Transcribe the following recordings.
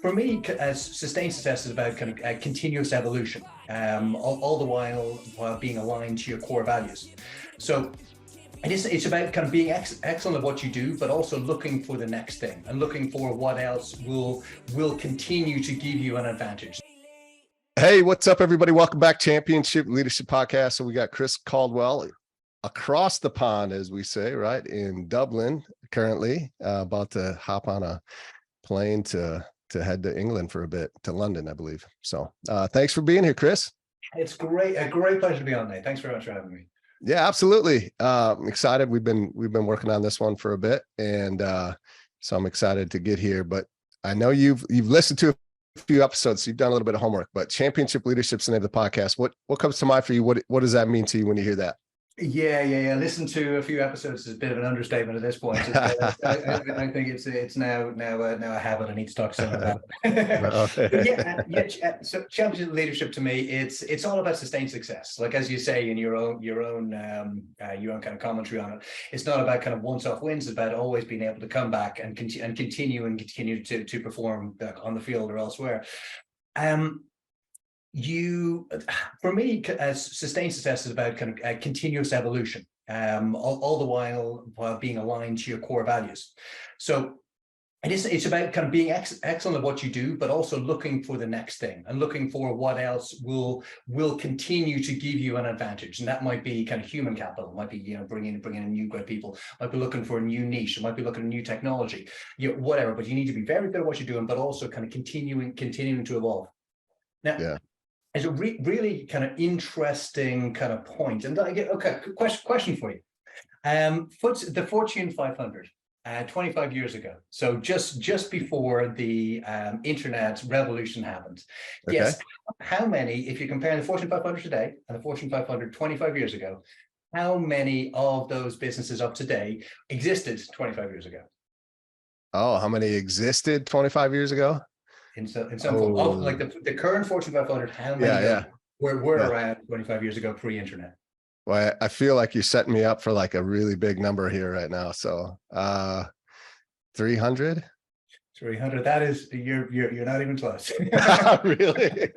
For me, sustained success is about kind of continuous evolution, all the while being aligned to your core values. So it's about kind of being excellent at what you do, but also looking for the next thing and looking for what else will continue to give you an advantage. Hey, what's up, everybody? Welcome back, Championship Leadership Podcast. So we got Chris Caldwell across the pond, as we say, right, in Dublin currently, about to hop on a plane to head to England for a bit, to London, I believe. So thanks for being here, Chris. It's a great pleasure to be on, Nate. Thanks very much for having me. Yeah, absolutely. I'm excited. We've been working on this one for a bit, and so I'm excited to get here. But I know you've listened to a few episodes, so you've done a little bit of homework. But Championship Leadership's the name of the podcast. What comes to mind for you? What does that mean to you when you hear that? Yeah. Listen to a few episodes is a bit of an understatement at this point. I think it's now a habit. I need to talk to someone about it. So championship leadership to me, it's all about sustained success. Like, as you say in your own kind of commentary on it, it's not about kind of once-off wins. It's about always being able to come back and continue to perform on the field or elsewhere. For me, sustained success is about kind of continuous evolution, all the while being aligned to your core values. So it's about kind of being excellent at what you do, but also looking for the next thing and looking for what else will continue to give you an advantage. And that might be kind of human capital, it might be bringing in new great people, might be looking for a new niche, it might be looking at new technology, whatever. But you need to be very good at what you're doing, but also kind of continuing to evolve. Now. Yeah. It's a really kind of interesting kind of point. And I get question for you. The Fortune 500, 25 years ago. So just before the internet revolution happened. Okay. Yes. How many, if you compare the Fortune 500 today and the Fortune 500 25 years ago, how many of those businesses of today existed 25 years ago? Oh, how many existed 25 years ago? In some form, like the current Fortune 500, how many were around 25 years ago pre-internet? Well, I feel like you're setting me up for like a really big number here right now. So 300. 300. That is, you're not even close. Really?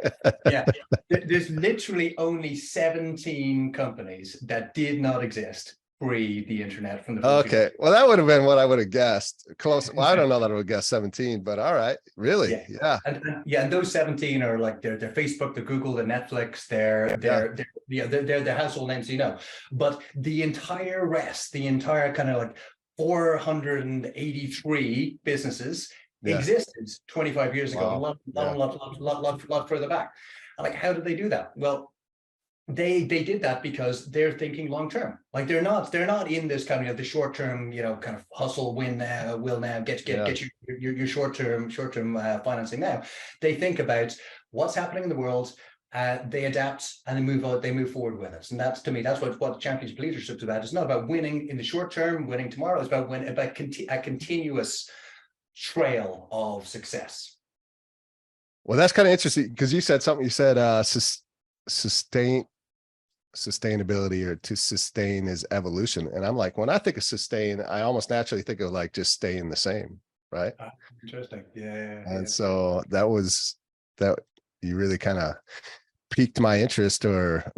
Yeah. There's literally only 17 companies that did not exist pre the internet from the okay. Well, that would have been what I would have guessed. Close. Well, I don't know that I would guess 17, but all right. Really? Yeah. And those 17 are like they're Facebook, the Google, the Netflix, they're the household names, But the entire rest, the entire kind of like 483 businesses existed 25 years ago. Wow. A lot further back. Like, how did they do that? Well, they did that because they're thinking long term. Like, they're not in this kind of the short term, kind of hustle, win now, will now, get your short term financing now. They think about what's happening in the world. They adapt and they move forward with it. And that's, to me, that's what championship leadership is about. It's not about winning in the short term, winning tomorrow. It's about a continuous trail of success. Well, that's kind of interesting because you said something. You said sustainability, or to sustain is evolution. And I'm like, when I think of sustain, I almost naturally think of like just staying the same, right? Interesting. Yeah. And so that you really kind of piqued my interest or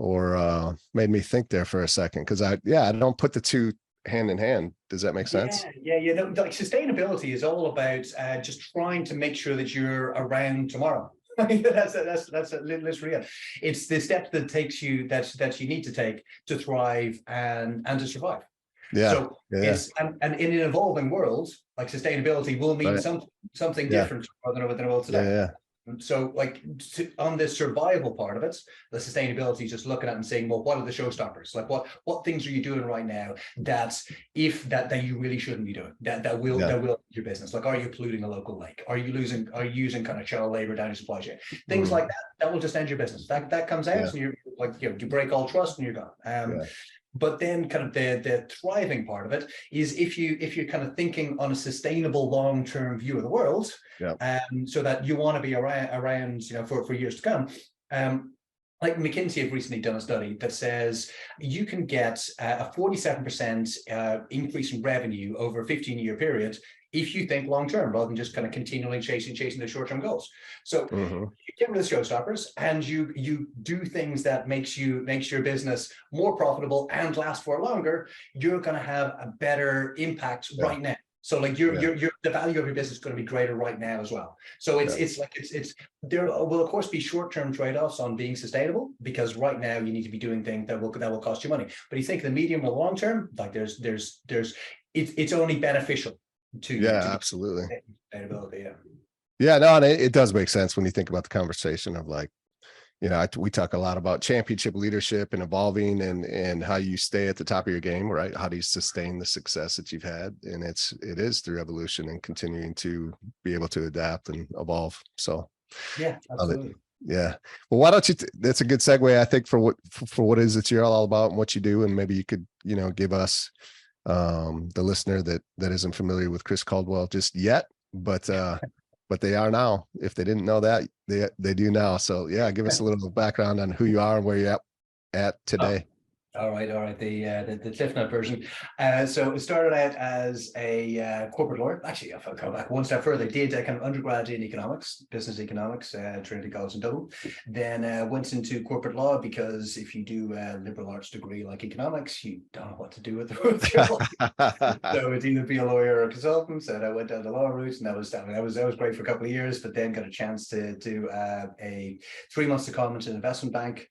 made me think there for a second, because I don't put the two hand in hand. Does that make sense? Yeah. Like, sustainability is all about just trying to make sure that you're around tomorrow. That's real. It's the steps that you need to take to thrive and to survive. Yeah. So it's and in an evolving world, like, sustainability will mean something different than it will today. Yeah. So, like, on the survival part of it, the sustainability is just looking at and saying, well, what are the showstoppers? Like, what things are you doing right now that you really shouldn't be doing? That will your business. Like, are you polluting a local lake? Are you using kind of child labor down your supply chain? Things like that will just end your business. That comes out, and you're like, you break all trust and you're gone. But then kind of the thriving part of it is if you're kind of thinking on a sustainable long-term view of the world, so that you want to be around for years to come. Like, McKinsey have recently done a study that says you can get a 47% increase in revenue over a 15-year period if you think long term rather than just kind of continually chasing the short term goals. So you get rid of the showstoppers and you do things that makes your business more profitable and last for longer. You're going to have a better impact right now. So like the value of your business is going to be greater right now as well. So it's there will of course be short-term trade-offs on being sustainable, because right now you need to be doing things that will cost you money. But you think the medium or long term, like it's only beneficial to you. Absolutely. Sustainability, no, and it does make sense when you think about the conversation of like, we talk a lot about championship leadership and evolving and how you stay at the top of your game, right? How do you sustain the success that you've had? And it is through evolution and continuing to be able to adapt and evolve. So yeah, absolutely. Yeah. Well, why don't you, that's a good segue, I think, for what it is that you're all about and what you do. And maybe you could, give us, the listener that isn't familiar with Chris Caldwell just yet, but they are now. If they didn't know that, they do now. So yeah, give us a little background on who you are and where you're at today. All right. The Cliff Note version. So it started out as a corporate lawyer. Actually, if I go back one step further, I did kind of undergrad in economics, business economics, Trinity College in Dublin. Then went into corporate law, because if you do a liberal arts degree like economics, you don't know what to do with your life. So it's either be a lawyer or a consultant. So I went down the law route, and that was great for a couple of years. But then got a chance to do a 3 months secondment in an investment bank.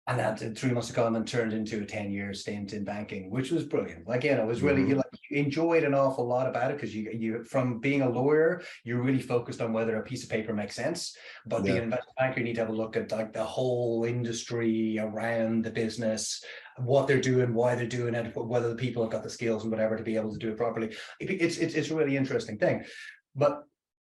And that 3 months ago, and turned into a 10-year stint in banking, which was brilliant. Like, it was really, you enjoyed an awful lot about it, because you from being a lawyer, you're really focused on whether a piece of paper makes sense. But being an investment banker, you need to have a look at like the whole industry around the business, what they're doing, why they're doing it, whether the people have got the skills and whatever to be able to do it properly. It's a really interesting thing. But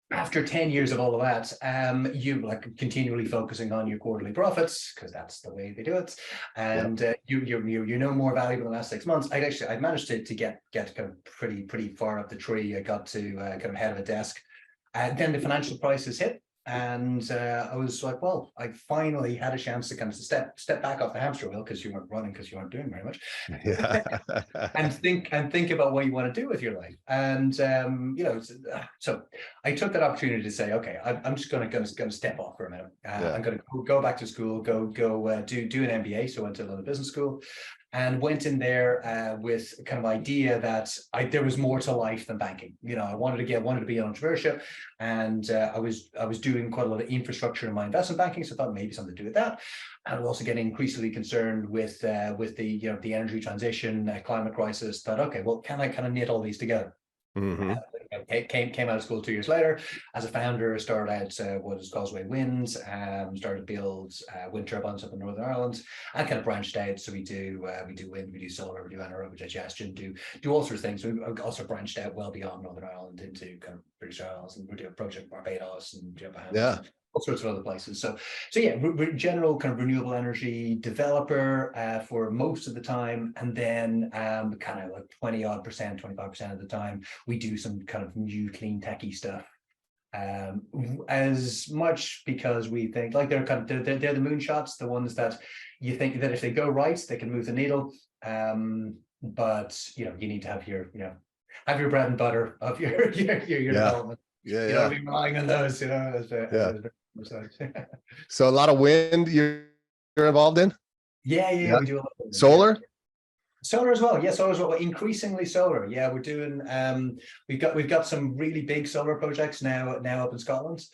after 10 years of all of that, you like continually focusing on your quarterly profits, because that's the way they do it. And you're no more valuable in the last 6 months. I managed to get kind of pretty far up the tree. I got to kind of head of a desk. And then the financial crisis hit. And I was like, well, I finally had a chance to kind of step back off the hamster wheel, because you weren't running, because you weren't doing very much, and think about what you want to do with your life. And so I took that opportunity to say, okay, I'm just going to step off for a minute. I'm going to go back to school, do an MBA. So I went to London Business School. And went in there with kind of idea that there was more to life than banking. I wanted to be in entrepreneurship, and I was doing quite a lot of infrastructure in my investment banking, so I thought maybe something to do with that. And I was also getting increasingly concerned with the energy transition, climate crisis. Thought, okay, well, can I kind of knit all these together? Came out of school 2 years later as a founder. Started out what is Causeway Wind, started to build wind turbines up in Northern Ireland, and kind of branched out. So we do wind, we do solar, we do anaerobic digestion, do all sorts of things. So we've also branched out well beyond Northern Ireland into kind of British Isles, and we do a project in Barbados and Japan. All sorts of other places. So yeah, general kind of renewable energy developer for most of the time, and then kind of like 25% of the time we do some kind of new clean techie stuff. As much because we think like they're the moonshots, the ones that you think that if they go right, they can move the needle. But you need to have your have your bread and butter of your development. You don't be relying on those. So a lot of wind you're involved in? Yeah. We do a lot of solar. Solar as well. Solar as well. Increasingly solar. Yeah, we're doing. We've got some really big solar projects now up in Scotland.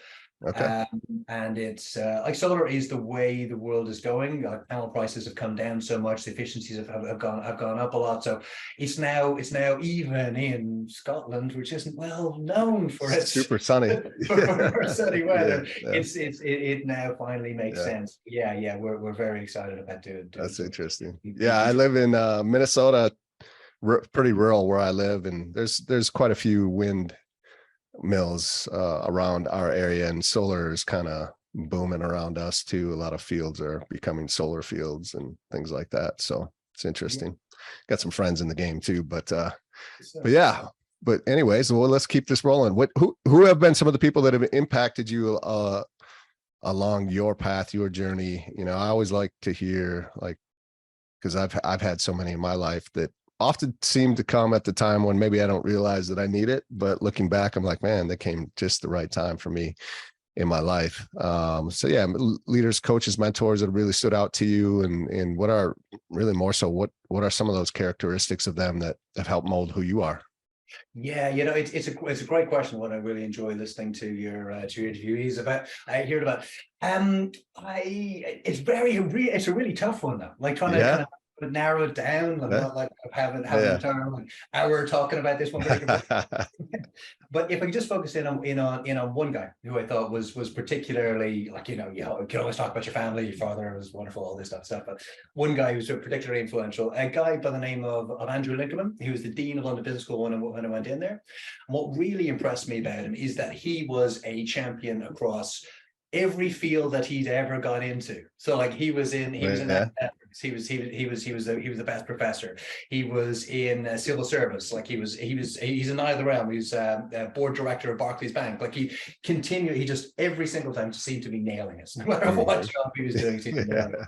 Okay. And it's like solar is the way the world is going. Panel prices have come down so much, the efficiencies have gone up a lot. So it's now even in Scotland, which isn't well known for its super sunny for sunny weather. It now finally makes sense. We're very excited about doing. That's interesting. I live in Minnesota, pretty rural where I live, and there's quite a few wind mills around our area, and solar is kind of booming around us too. A lot of fields are becoming solar fields and things like that, so it's interesting. Got some friends in the game too, but anyways, well, let's keep this rolling. Who have been some of the people that have impacted you along your path, your journey? I always like to hear, like, because I've had so many in my life that often seem to come at the time when maybe I don't realize that I need it, but looking back, I'm like, man, they came just the right time for me in my life. So yeah, leaders, coaches, mentors that really stood out to you, and what are really more so, what are some of those characteristics of them that have helped mold who you are? Yeah, it's a great question. What I really enjoy listening to your interviewees about, I hear it about. It's a really tough one though. Like trying to kind Yeah. of narrow it down. I'm Yeah. not like having Yeah. an entire hour talking about this one particular. But if I could just focus in on one guy who I thought was particularly, like, you can always talk about your family, your father was wonderful, all this stuff. But one guy who's particularly influential, a guy by the name of Andrew Lincoln. He was the dean of London Business School when I went in there. And what really impressed me about him is that he was a champion across every field that he'd ever got into. So like he was in Yeah. he was the best professor. He was in civil service. Like he's in either realm. He was board director of Barclays Bank. Like he just every single time seemed to be nailing it. No matter what job he was doing, he seemed to be nailing it.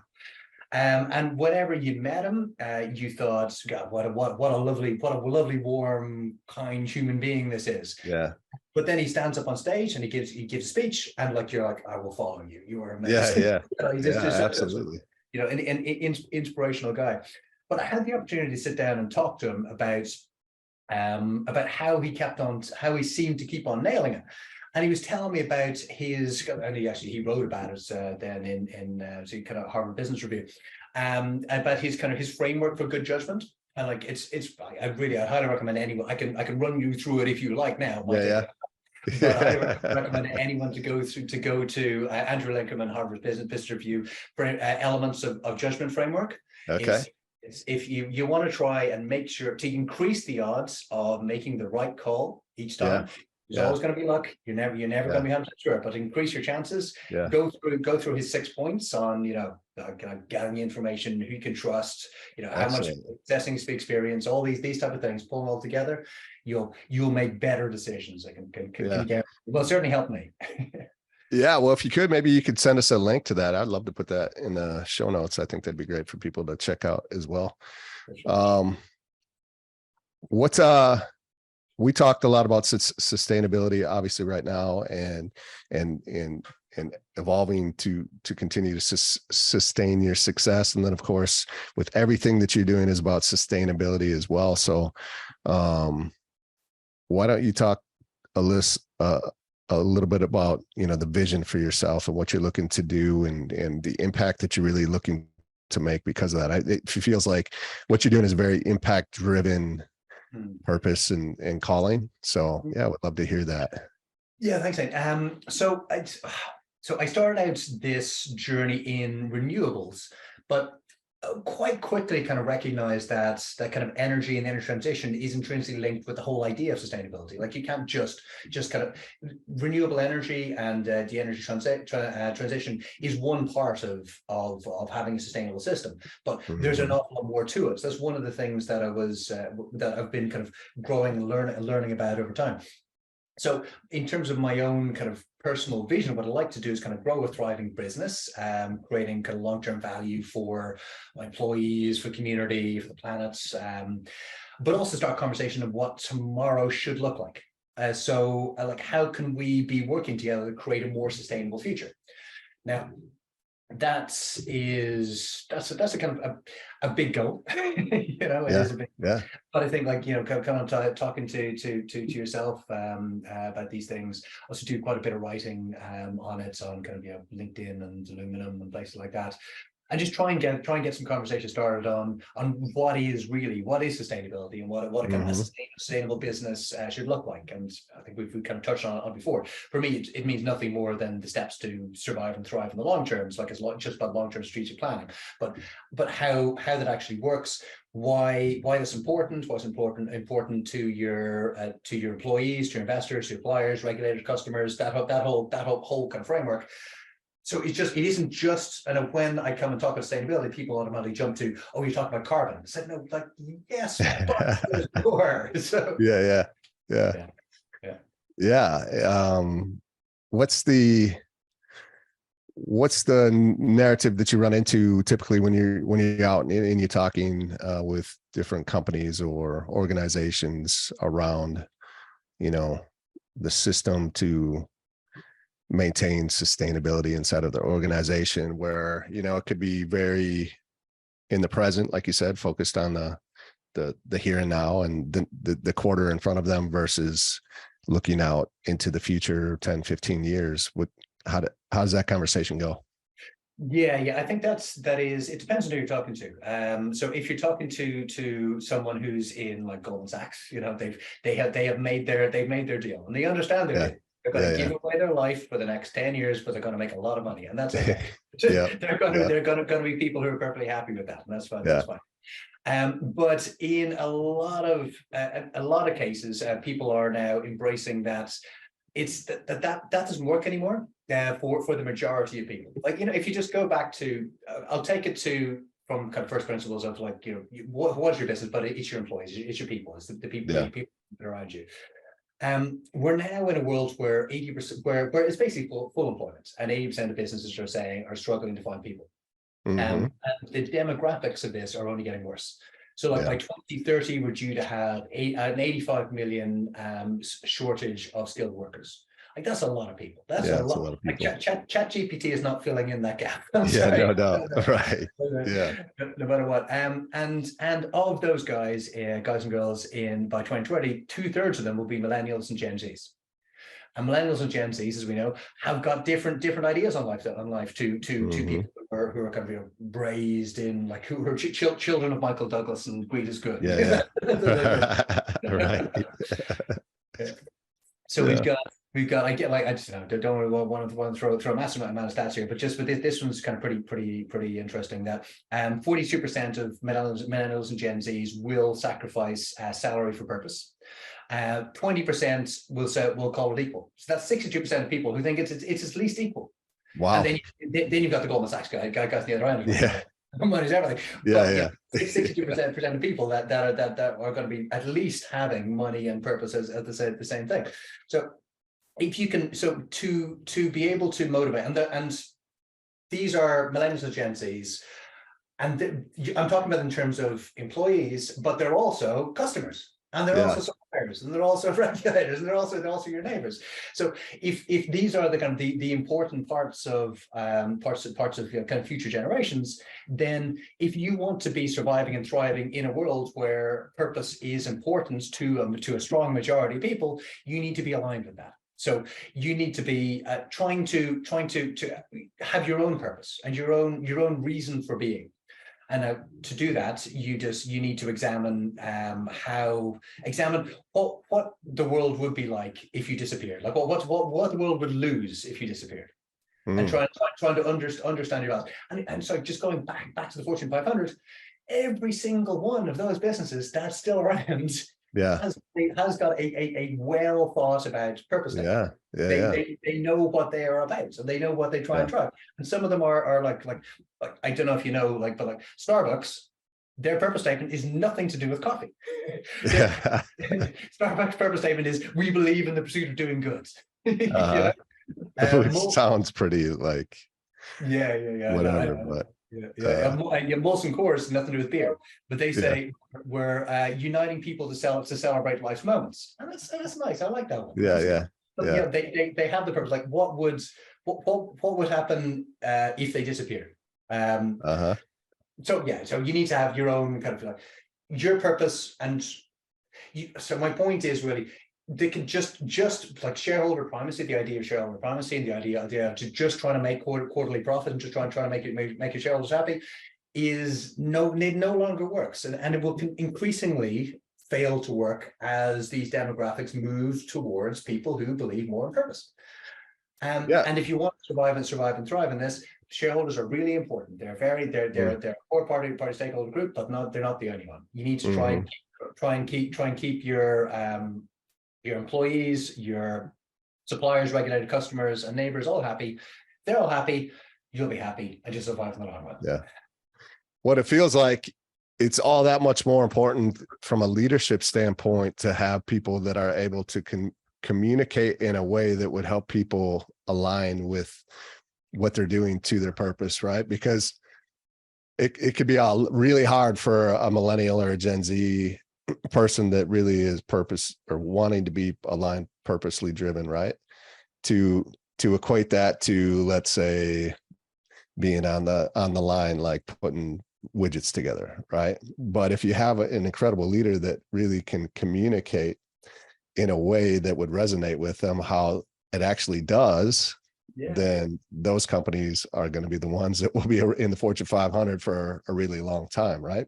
And whenever you met him, you thought, God, what a lovely, warm, kind human being this is. Yeah. But then he stands up on stage and he gives a speech, and like you're like, I will follow you. You are amazing. Yeah. He's Yeah. just Absolutely. an inspirational guy. But I had the opportunity to sit down and talk to him about how he seemed to keep on nailing it. And he was telling me about his, and he wrote about it then in kind of Harvard Business Review, about his framework for good judgment. And like I highly recommend anyone. I can run you through it if you like now. Yeah. But I recommend anyone to go to Andrew Lincoln and Harvard Business Review for elements of judgment framework. Okay. If you want to try and make sure to increase the odds of making the right call each time. There's always going to be luck. You're never going to be 100% sure, but increase your chances. Yeah. Go through his 6 points on gathering the information, who you can trust, how much assessing experience, all these type of things. Pull them all together, you'll make better decisions. I can well, certainly help me. Yeah, well, if you could, maybe you could send us a link to that. I'd love to put that in the show notes. I think that'd be great for people to check out as well. Sure. We talked a lot about sustainability, obviously, right now, and evolving to continue to sustain your success. And then, of course, with everything that you're doing is about sustainability as well. So, why don't you talk a little bit about the vision for yourself and what you're looking to do, and the impact that you're really looking to make because of that. It feels like what you're doing is very impact driven purpose and calling. So yeah, I would love to hear that. Yeah, thanks, Nate. So I started out this journey in renewables, but quite quickly kind of recognized that kind of energy and energy transition is intrinsically linked with the whole idea of sustainability. Like you can't just kind of renewable energy and the energy transition is one part of having a sustainable system, but there's an awful lot more to it. So that's one of the things that that I've been kind of growing and learning about over time. So in terms of my own kind of personal vision, what I'd like to do is kind of grow a thriving business, creating kind of long-term value for my employees, for community, for the planet, but also start a conversation of what tomorrow should look like. Like, how can we be working together to create a more sustainable future? Now, that's a kind of a big goal. It is a big goal. But I think, like, kind of talking to yourself about these things, also do quite a bit of writing on it, on kind of LinkedIn and Aluminum and places like that, and just try and get some conversation started on what is sustainability and what a kind of a sustainable business should look like. And I think we've kind of touched on before. For me, it means nothing more than the steps to survive and thrive in the long term. It's like it's just about long-term strategic planning, but how that actually works. Why that's important? What's important to your employees, to your investors, to your suppliers, regulators, customers. That whole kind of framework. So it isn't just, and when I come and talk about sustainability, people automatically jump to, oh, you're talking about carbon. I said, no, like, yes, but there's more. So yeah. What's the what's the narrative that you run into typically when you're out and you're talking with different companies or organizations around, the system to maintain sustainability inside of the organization, where, it could be very in the present, like you said, focused on the here and now and the quarter in front of them versus looking out into the future 10, 15 years. How does that conversation go? Yeah, I think it depends on who you're talking to. So if you're talking to someone who's in like Goldman Sachs, they've made their deal and they understand their deal. They're going to give away their life for the next 10 years, but they're going to make a lot of money, and that's okay. They're going to be people who are perfectly happy with that, and that's fine. That's fine. But in a lot of cases, people are now embracing that that doesn't work anymore for the majority of people. Like, if you just go back to, I'll take it from kind of first principles of like, what's your business, but it's your employees, it's your people, it's the people, the people around you. We're now in a world where 80%, where it's basically full employment, and 80% of businesses are struggling to find people. And the demographics of this are only getting worse. So like by 2030, we're due to have an 85 million shortage of skilled workers. Like, that's a lot of people. That's a lot of people. Like, ChatGPT is not filling in that gap. No doubt. Right. No matter what. And of those guys and girls by 2020, 2/3 of them will be millennials and Gen Zs. And millennials and Gen Zs, as we know, have got different ideas on life to people who are kind of raised in, like, who are children of Michael Douglas and greed is good. Right. So we've got. I just don't want to throw a massive amount of stats here, but just with this one's kind of pretty interesting. That 42% of millennials and Gen Zs will sacrifice salary for purpose. 20% will call it equal. So that's 62% of people who think it's at least equal. Wow. And then you've got the Goldman Sachs guys on the other end. Money's everything. 62% of people that are going to be at least having money and purpose as the same thing. So if you can, to be able to motivate, and these are millennials and Gen Zs, and I'm talking about in terms of employees, but they're also customers. And they're also suppliers, and they're also regulators, and they're also your neighbors. So if these are the kind of the important parts of kind of future generations, then if you want to be surviving and thriving in a world where purpose is important to a strong majority of people, you need to be aligned with that. So you need to be trying to have your own purpose and your own reason for being. And to do that, you need to examine what the world would be like if you disappeared. Like what the world would lose if you disappeared, and trying to understand your values. And so just going back to the Fortune 500, every single one of those businesses that's still around has got a well thought about purpose. They know what they are about, so they know what they try and drive. And some of them are like I don't know if you know, but like Starbucks, their purpose statement is nothing to do with coffee. Starbucks' purpose statement is, we believe in the pursuit of doing good. Which sounds pretty like whatever, but Molson Coors has nothing to do with beer, but they say we're uniting people to celebrate life's moments, and that's nice. I like that one. But they have the purpose. Like, what would happen if they disappeared? So you need to have your own kind of like your purpose, and so my point is really, they can just like shareholder primacy, the idea of shareholder primacy, and the idea to just trying to make quarterly profit and just trying to make your shareholders happy no longer works, and it will increasingly fail to work as these demographics move towards people who believe more in purpose. And if you want to survive and thrive in this, shareholders are really important. They're a core party stakeholder group, but they're not the only one. You need to try and keep your employees, your suppliers, regulated customers, and neighbors all happy. They're all happy, you'll be happy, and just survive in the long run. What it feels like, it's all that much more important from a leadership standpoint to have people that are able to communicate in a way that would help people align with what they're doing to their purpose, right? Because it could be really hard for a millennial or a Gen Z person that really is purpose or wanting to be aligned, purposely driven, right? To equate that to, let's say, being on the line, like putting widgets together, right? But if you have an incredible leader that really can communicate in a way that would resonate with them how it actually does, then those companies are going to be the ones that will be in the Fortune 500 for a really long time, right?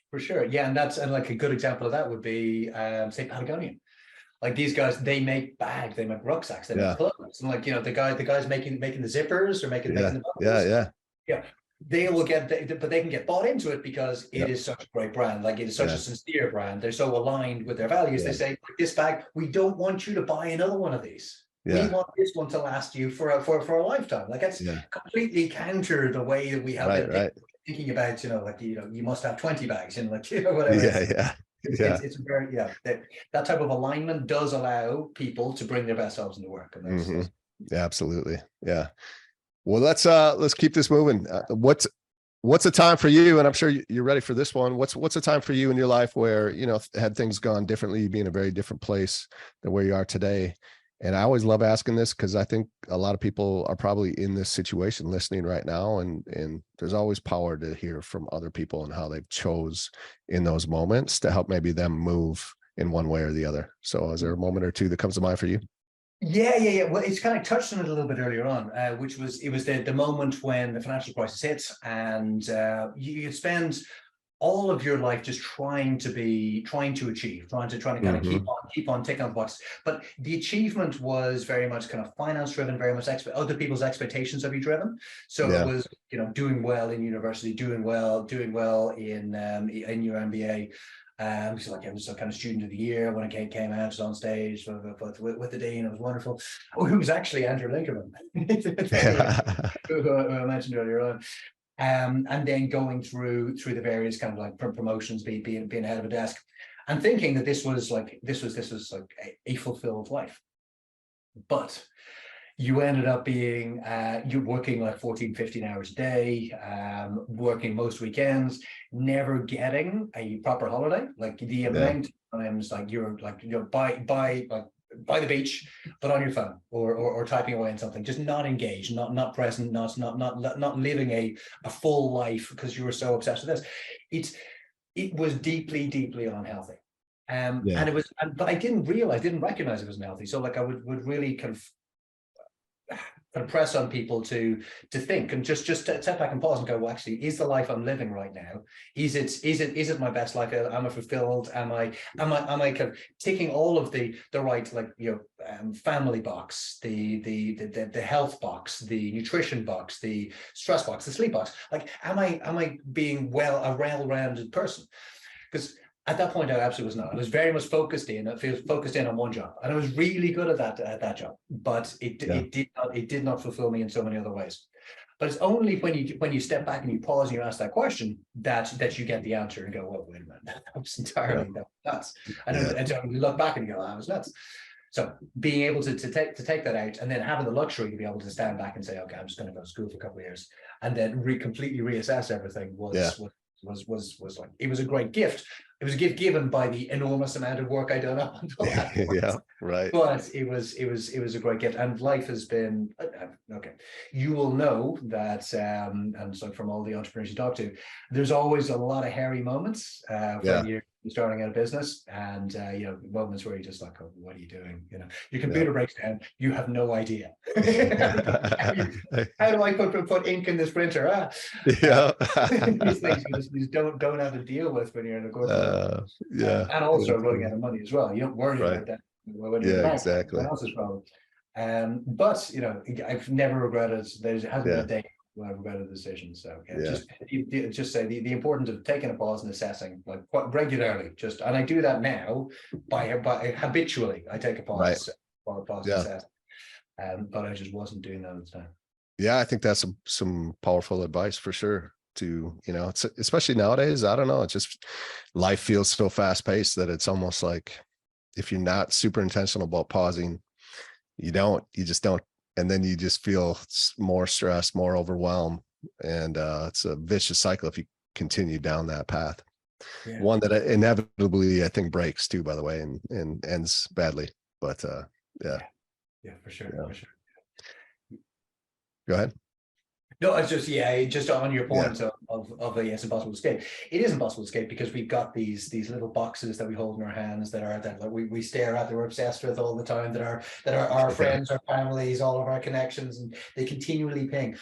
For sure. Yeah. And like a good example of that would be, say, Patagonia. Like these guys, they make bags, they make rucksacks, they make clothes. And like, you know, the guys making the zippers or making the buckles. Yeah. They will get, but they can get bought into it because it is such a great brand. Like it is such a sincere brand. They're so aligned with their values. They say, this bag, we don't want you to buy another one of these. We want this one to last you for a lifetime. Like that's completely counter the way that we have been thinking about, you know, like, you know, you must have 20 bags and like, you know, whatever. It's very, that type of alignment does allow people to bring their best selves into work. And that's, absolutely. Yeah. Well, let's keep this moving. What's a time for you? And I'm sure you're ready for this one. What's a time for you in your life where, you know, had things gone differently, you'd be in a very different place than where you are today? And I always love asking this because I think a lot of people are probably in this situation listening right now. And there's always power to hear from other people and how they've chose in those moments to help maybe them move in one way or the other. So is there a moment or two that comes to mind for you? Yeah. Well, it's kind of touched on it a little bit earlier on, which was the moment when the financial crisis hits, and you spend all of your life just trying to achieve, trying to kind of keep on ticking on the boxes. But the achievement was very much kind of finance driven, very much other people's expectations of you driven. So it was, you know, doing well in university, doing well in your MBA. So like I was a kind of student of the year when I came out, was on stage with the dean. It was wonderful. Oh, who was actually Andrew Linkerman, who I mentioned earlier on. And then going through the various kind of like promotions, being ahead of a desk, and thinking that this was like a fulfilled life. But you ended up being you're working like 14, 15 hours a day, working most weekends, never getting a proper holiday. Like the amount of times like you're by the beach, but on your phone or typing away on something, just not engaged, not present, not living a full life because you were so obsessed with this. It was deeply unhealthy. And it was, but I didn't recognize it was unhealthy. So like I would really kind of press on people to think and just step back and pause and go, well, actually, is the life I'm living right now, is it my best life? Am I fulfilled? Am I kind of ticking all of the right, like, you know, family box, the health box, the nutrition box, the stress box, the sleep box? Like, am I being a well-rounded person? Because at that point, I absolutely was not. I was very much focused in on one job, and I was really good at that job. But it did not fulfill me in so many other ways. But it's only when you step back and you pause and you ask that question that you get the answer and go, well, wait a minute, that was entirely nuts. And so you look back and you go, that was nuts. So being able to take that out, and then having the luxury to be able to stand back and say, okay, I'm just going to go to school for a couple of years, and then completely reassess everything was like, it was a great gift. It was a gift given by the enormous amount of work I'd done up until that point. But it was a great gift, and life has been okay. You will know that, and so from all the entrepreneurs you talk to, there's always a lot of hairy moments when you're starting out a business, and you know, moments where you're just like, oh, what are you doing? You know, your computer breaks down, you have no idea. How do I put ink in this printer? These things you just don't have to deal with when you're in a corporate. And also running out of money as well. You don't worry about that when you're exactly. Someone else's problem. But you know, I've never regretted. There hasn't been a day when I've regretted the decision. So just say the importance of taking a pause and assessing, like, quite regularly. And I do that now by habitually. I take a pause, and assess. But I just wasn't doing that at the time. Yeah, I think that's some powerful advice for sure. To, you know, it's especially nowadays, I don't know, it's just life feels so fast paced that it's almost like if you're not super intentional about pausing, you just don't and then you just feel more stressed, more overwhelmed. And it's a vicious cycle if you continue down that path. Yeah. One that inevitably I think breaks too, by the way, and ends badly. But yeah. Yeah, for sure. Yeah. For sure. Go ahead. No, it's just, yeah, just on your Yeah. point of yes, impossible to escape. It is impossible to escape because we've got these little boxes that we hold in our hands that we stare at, that we're obsessed with all the time, that are our friends, our families, all of our connections, and they continually ping.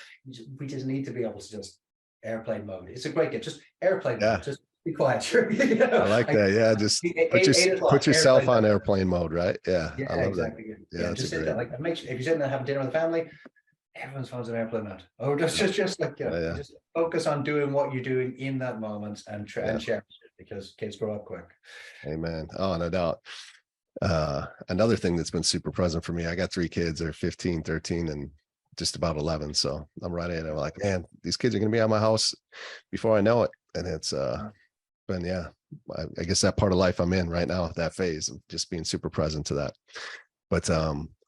We just need to be able to just airplane mode. It's a great gift. Just airplane mode. Just be quiet. You know, I like that. Yeah, just put yourself on airplane mode, right? Yeah, yeah, I love exactly. that. Yeah, Yeah, just sit there. Like, make sure if you're sitting there having dinner with the family, everyone's phone's an airplane mode. Oh, just like, just focus on doing what you're doing in that moment and and share it, because kids grow up quick. Amen. Oh, no doubt. Another thing that's been super present for me, I got 3 kids. They're 15, 13, and just about 11. So I'm right in. I'm like, man, these kids are going to be out of my house before I know it. And it's been, yeah, I guess that part of life I'm in right now, that phase of just being super present to that. But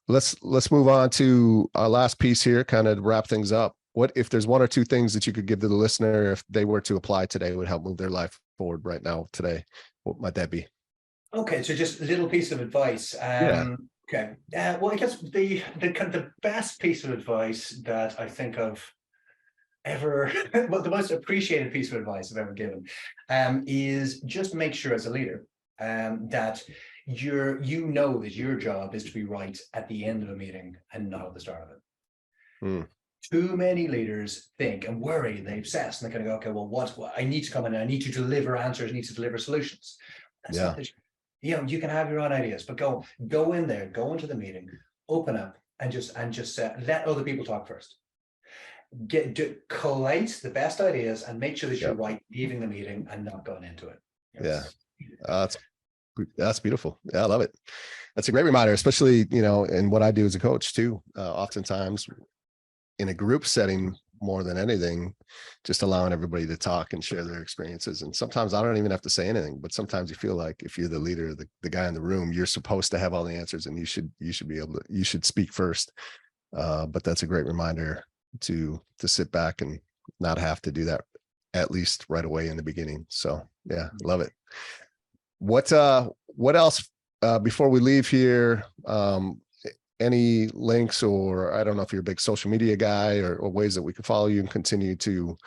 let's move on to our last piece here, kind of wrap things up. What if there's 1 or 2 things that you could give to the listener if they were to apply today, would help move their life forward right now today? What might that be? Okay, so just a little piece of advice. Okay. Well, I guess the best piece of advice that I think of ever, well, the most appreciated piece of advice I've ever given, is just make sure as a leader that you know that your job is to be right at the end of a meeting and not at the start of it. Too many leaders think and worry, and they obsess, and they're going to go, okay, well, what I need to come in and I need to deliver answers, I need to deliver solutions. That's not the, you know, you can have your own ideas, but go in there, go into the meeting, open up, and just let other people talk first. Collate the best ideas and make sure that you're right leaving the meeting and not going into it. That's beautiful. Yeah, I love it. That's a great reminder, especially, you know, in what I do as a coach too. Oftentimes in a group setting, more than anything, just allowing everybody to talk and share their experiences. And sometimes I don't even have to say anything, but sometimes you feel like if you're the leader, the guy in the room, you're supposed to have all the answers and you should be able to, you should speak first. But that's a great reminder to sit back and not have to do that, at least right away in the beginning. So yeah, love it. What else before we leave here? Any links, or I don't know if you're a big social media guy, or ways that we can follow you and continue to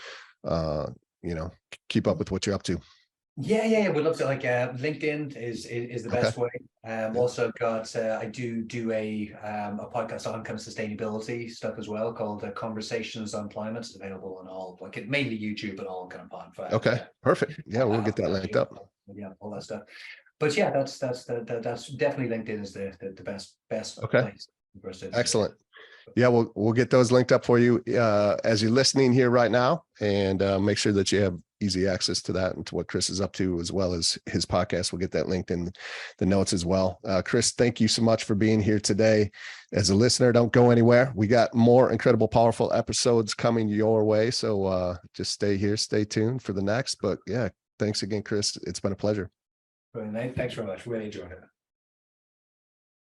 you know, keep up with what you're up to? Yeah. We'd love to. Like, LinkedIn is the best way. Also got I do a podcast on kind of sustainability stuff as well, called Conversations on Climate. It's available on all, like, mainly YouTube, but all kind of podcast. Okay, perfect. Yeah, we'll get that linked up. Yeah, all that stuff. But yeah, that's definitely LinkedIn is the best place. Excellent. Yeah, we'll get those linked up for you as you're listening here right now, and make sure that you have easy access to that and to what Chris is up to, as well as his podcast. We'll get that linked in the notes as well. Chris, thank you so much for being here today. As a listener, don't go anywhere. We got more incredible, powerful episodes coming your way. So just stay here, stay tuned for the next. But yeah, thanks again, Chris. It's been a pleasure. Brilliant. Thanks very much. Really enjoyed it.